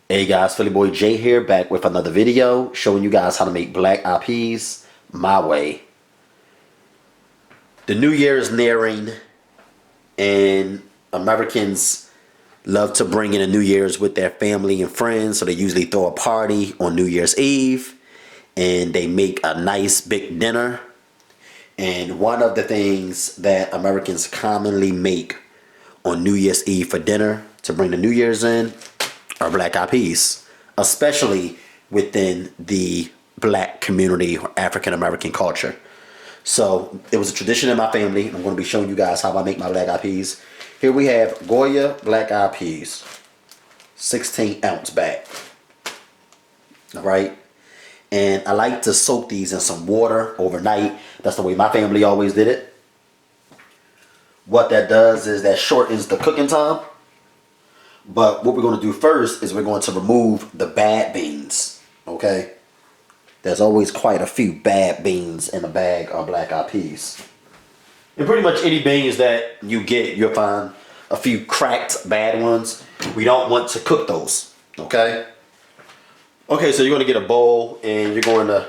Hey guys, Philly Boy J here, back with another video showing you guys how to make black eyed peas my way. The new year is nearing, and Americans love to bring in the New Year's with their family and friends, so they usually throw a party on New Year's Eve and they make a nice big dinner. And one of the things that Americans commonly make on New Year's Eve for dinner to bring the New Year's in are black eyed peas, especially within the black community or African American culture. So it was a tradition in my family. I'm going to be showing you guys how I make my black eyed peas. Here we have Goya black eyed peas, 16-ounce bag. All right. And I like to soak these in some water overnight. That's the way my family always did it. What that does is that shortens the cooking time. But what we're going to do first is we're going to remove the bad beans, okay? There's always quite a few bad beans in a bag of black eyed peas. And pretty much any beans that you get, you'll find a few cracked bad ones. We don't want to cook those, okay? Okay, so you're going to get a bowl and you're going to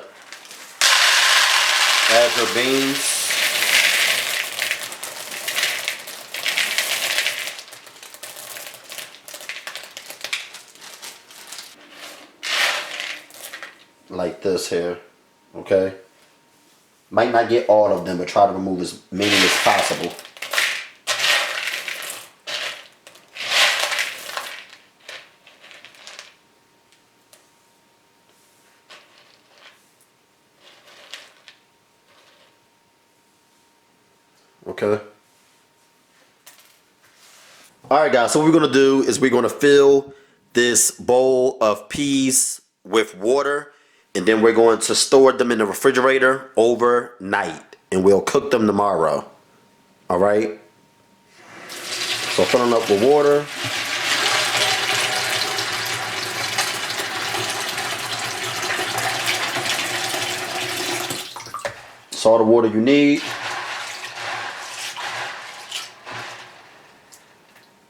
add your beans. Like this here, okay? Might not get all of them, but try to remove as many as possible. Okay. Alright guys, so what we're going to do is we're going to fill this bowl of peas with water. And then we're going to store them in the refrigerator overnight. And we'll cook them tomorrow. Alright? So filling up with water. It's all the water you need.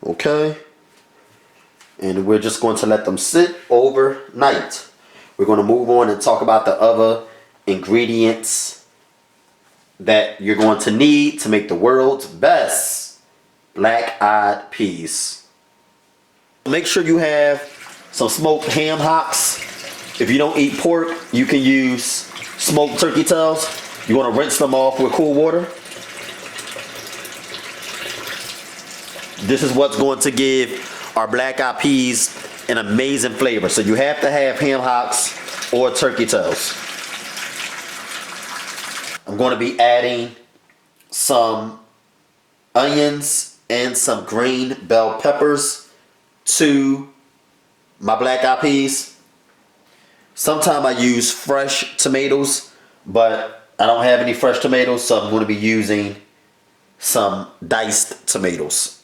Okay. And we're just going to let them sit overnight. We're going to move on and talk about the other ingredients that you're going to need to make the world's best black eyed peas. Make sure you have some smoked ham hocks. If you don't eat pork, you can use smoked turkey tails. You want to rinse them off with cool water. This is what's going to give our black eyed peas an amazing flavor. So you have to have ham hocks or turkey tails. I'm going to be adding some onions and some green bell peppers to my black eyed peas. Sometimes I use fresh tomatoes, but I don't have any fresh tomatoes, so I'm going to be using some diced tomatoes.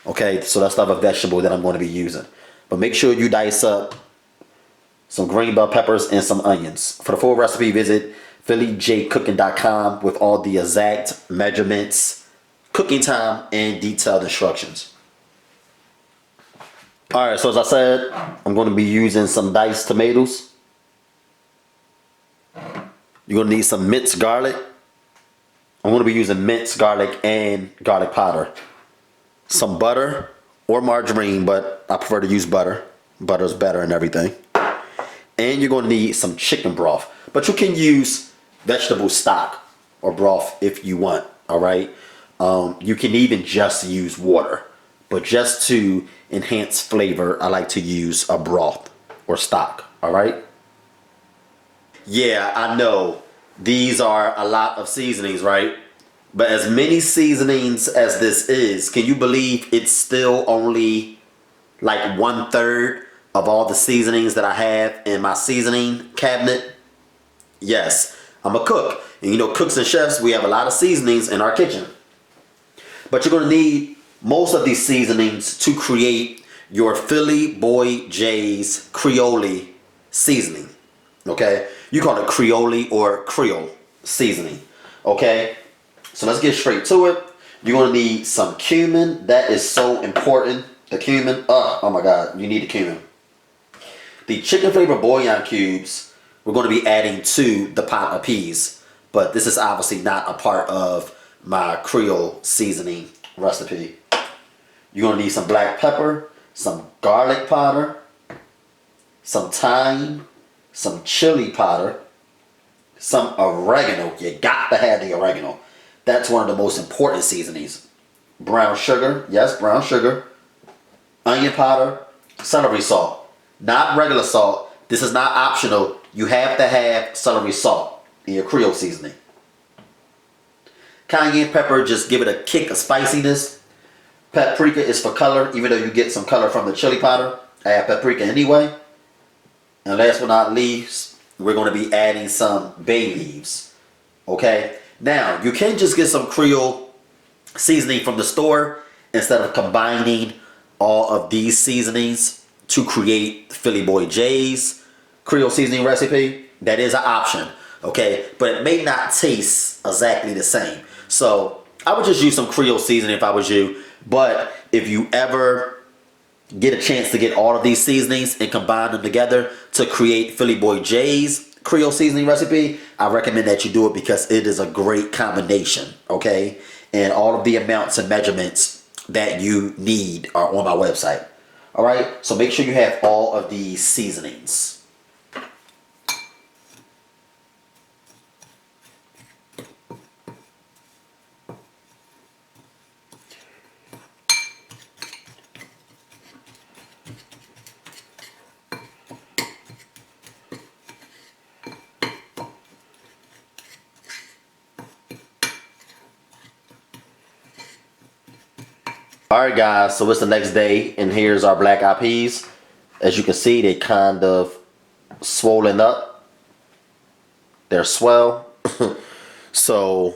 Okay, so that's not a vegetable that I'm going to be using. But make sure you dice up some green bell peppers and some onions. For the full recipe, visit PhillyJCooking.com with all the exact measurements, cooking time, and detailed instructions. Alright, so as I said, I'm going to be using some diced tomatoes. You're going to need some minced garlic. I'm going to be using minced garlic and garlic powder. Some butter or margarine, but I prefer to use butter. Butter's better and everything. And you're going to need some chicken broth. But you can use vegetable stock or broth if you want, alright? You can even just use water. But just to enhance flavor, I like to use a broth or stock, alright? Yeah, I know. These are a lot of seasonings, right? But as many seasonings as this is, can you believe it's still only like 1/3 of all the seasonings that I have in my seasoning cabinet? Yes, I'm a cook. And you know, cooks and chefs, we have a lot of seasonings in our kitchen. But you're going to need most of these seasonings to create your Philly Boy J's Creole seasoning. Okay? You call it Creole or Creole seasoning. Okay? So let's get straight to it. You're going to need some cumin. That is so important. The cumin. Oh my God. You need the cumin. The chicken flavor bouillon cubes we're going to be adding to the pot of peas, but this is obviously not a part of my Creole seasoning recipe. You're going to need some black pepper, some garlic powder, some thyme, some chili powder, some oregano. You got to have the oregano. That's one of the most important seasonings. Brown sugar, yes, brown sugar, onion powder, celery salt. Not regular salt. This is not optional. You have to have celery salt in your Creole seasoning. Cayenne pepper, just give it a kick of spiciness. Paprika is for color, even though you get some color from the chili powder. Add paprika anyway. And last but not least, we're going to be adding some bay leaves. Okay? Now, you can just get some Creole seasoning from the store instead of combining all of these seasonings to create Philly Boy J's Creole seasoning recipe. That is an option. Okay? But it may not taste exactly the same. So, I would just use some Creole seasoning if I was you. But if you ever get a chance to get all of these seasonings and combine them together to create Philly Boy J's Creole seasoning recipe, I recommend that you do it because it is a great combination, okay? And all of the amounts and measurements that you need are on my website. All right, so make sure you have all of these seasonings. Alright guys, so it's the next day and here's our black eyed peas. As you can see, they kind of swollen up. They're swell. So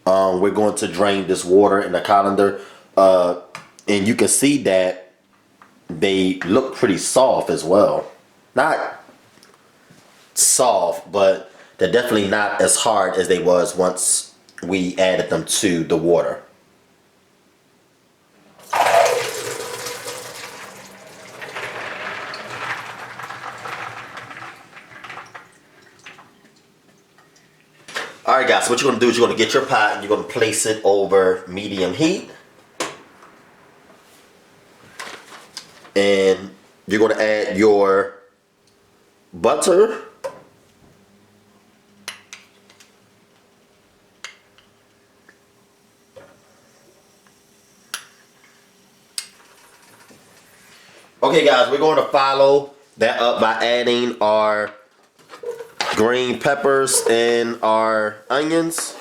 we're going to drain this water in the colander. And you can see that they look pretty soft as well. Not soft, but they're definitely not as hard as they was once we added them to the water. Alright guys, so what you're going to do is you're going to get your pot and you're going to place it over medium heat. And you're going to add your butter. Okay guys, we're going to follow that up by adding our green peppers and our onions.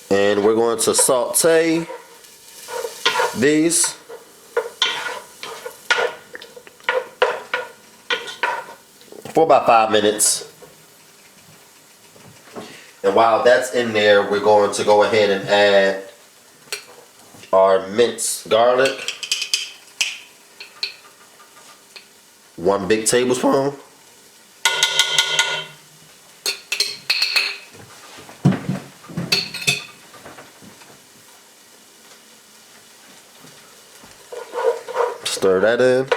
And we're going to saute these. For about 5 minutes. And while that's in there, we're going to go ahead and add our minced garlic. 1 big tablespoon. Stir that in.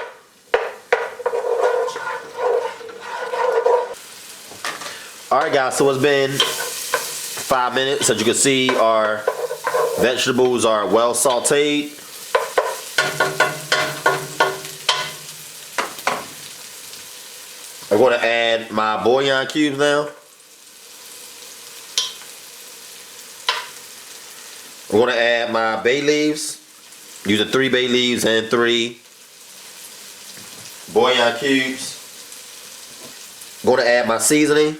Alright guys, so it's been 5 minutes. As you can see, our vegetables are well sauteed. I'm going to add my bouillon cubes now. I'm going to add my bay leaves. Using 3 bay leaves and 3 bouillon cubes. I'm going to add my seasoning.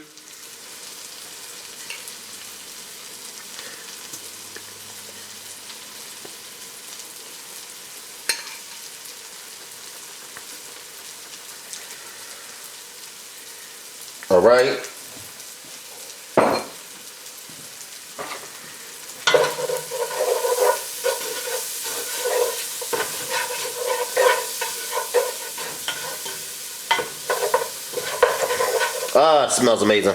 All right. Ah, it smells amazing.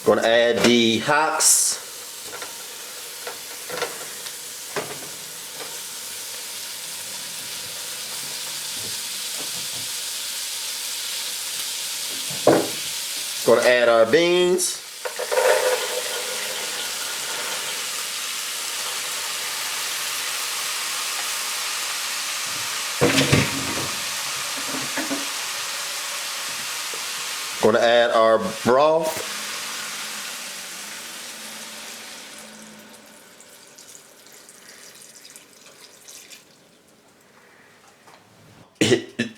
Gonna add the hops. Gonna add our beans. Gonna add our broth.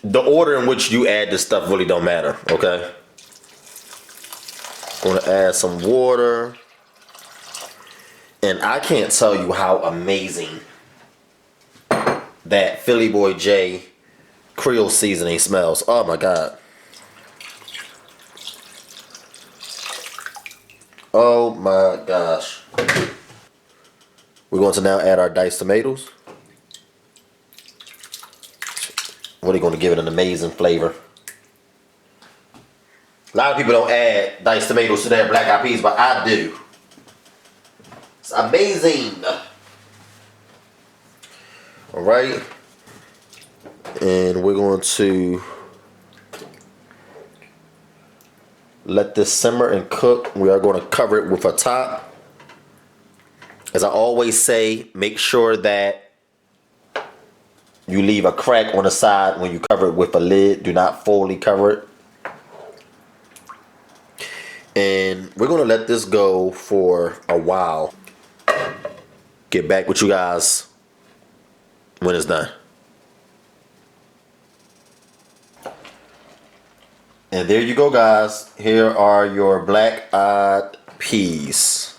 The order in which you add this stuff really don't matter, okay? Gonna add some water. And I can't tell you how amazing that Philly Boy J Creole seasoning smells. Oh my God. Oh my gosh. We're going to now add our diced tomatoes. Really going to give it an amazing flavor. A lot of people don't add diced tomatoes to their black eyed peas, but I do. It's amazing. Alright. And we're going to let this simmer and cook. We are going to cover it with a top. As I always say, make sure that you leave a crack on the side when you cover it with a lid. Do not fully cover it. And we're going to let this go for a while. Get back with you guys when it's done. And there you go, guys. Here are your black eyed peas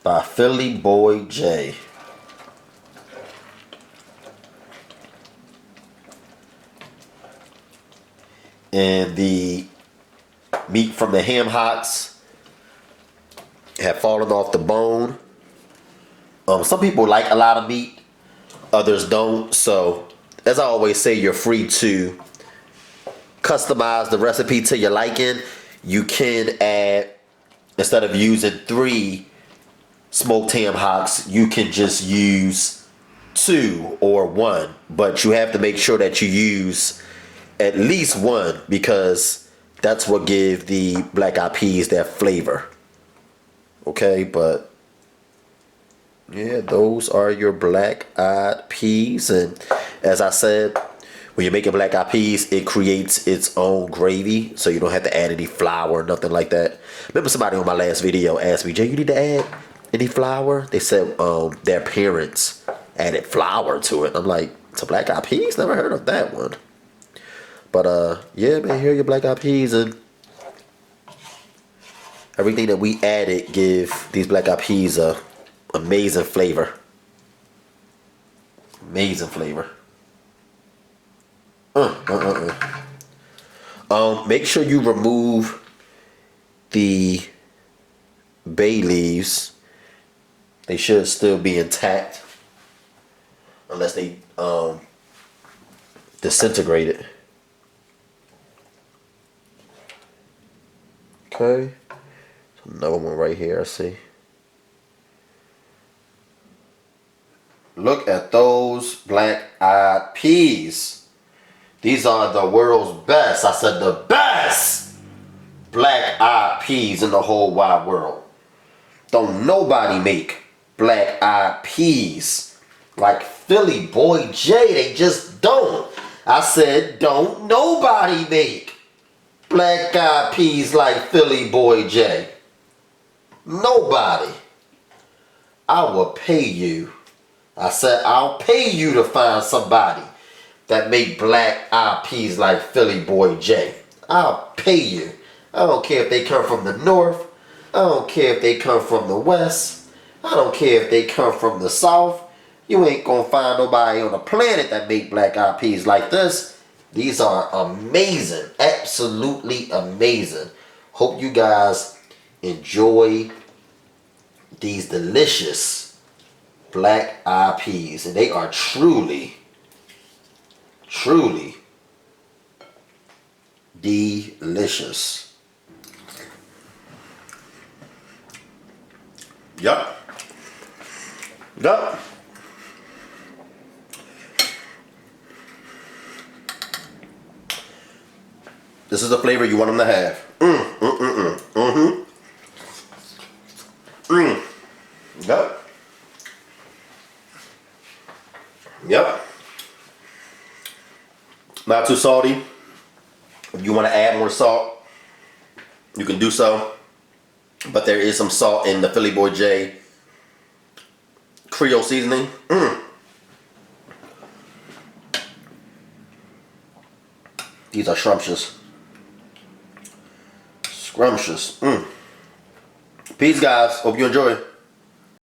by Philly Boy J. And the meat from the ham hocks have fallen off the bone. Some people like a lot of meat, others don't. So, as I always say, you're free to customize the recipe to your liking. You can add, instead of using 3 smoked ham hocks, you can just use 2 or 1. But you have to make sure that you use at least 1, because that's what gives the black eyed peas their flavor. Okay, but yeah, those are your black eyed peas. And as I said, when you're making black eyed peas, it creates its own gravy, so you don't have to add any flour or nothing like that. Remember, somebody on my last video asked me, Jay, you need to add any flour? They said their parents added flour to it. I'm like, to black eyed peas? Never heard of that one. But yeah, man, here are your black eyed peas, and everything that we added give these black eyed peas a amazing flavor. Amazing flavor. Make sure you remove the bay leaves. They should still be intact unless they disintegrated. Okay, another one right here, I see. Look at those black-eyed peas. These are the world's best. I said the best black-eyed peas in the whole wide world. Don't nobody make black-eyed peas like Philly Boy J. They just don't. I said don't nobody make black-eyed peas like Philly Boy J. Nobody. I will pay you. I said I'll pay you to find somebody that make black-eyed peas like Philly Boy J. I'll pay you. I don't care if they come from the north. I don't care if they come from the west. I don't care if they come from the south. You ain't gonna find nobody on the planet that make black-eyed peas like this. These are amazing. Absolutely amazing. Hope you guys enjoy these delicious black-eyed peas. And they are truly delicious. Yup. Yup. This is the flavor you want them to have. Yep. Yep. Not too salty. If you want to add more salt, you can do so. But there is some salt in the Philly Boy J Creole seasoning. These are scrumptious. Scrumptious. Peace, guys. Hope you enjoy.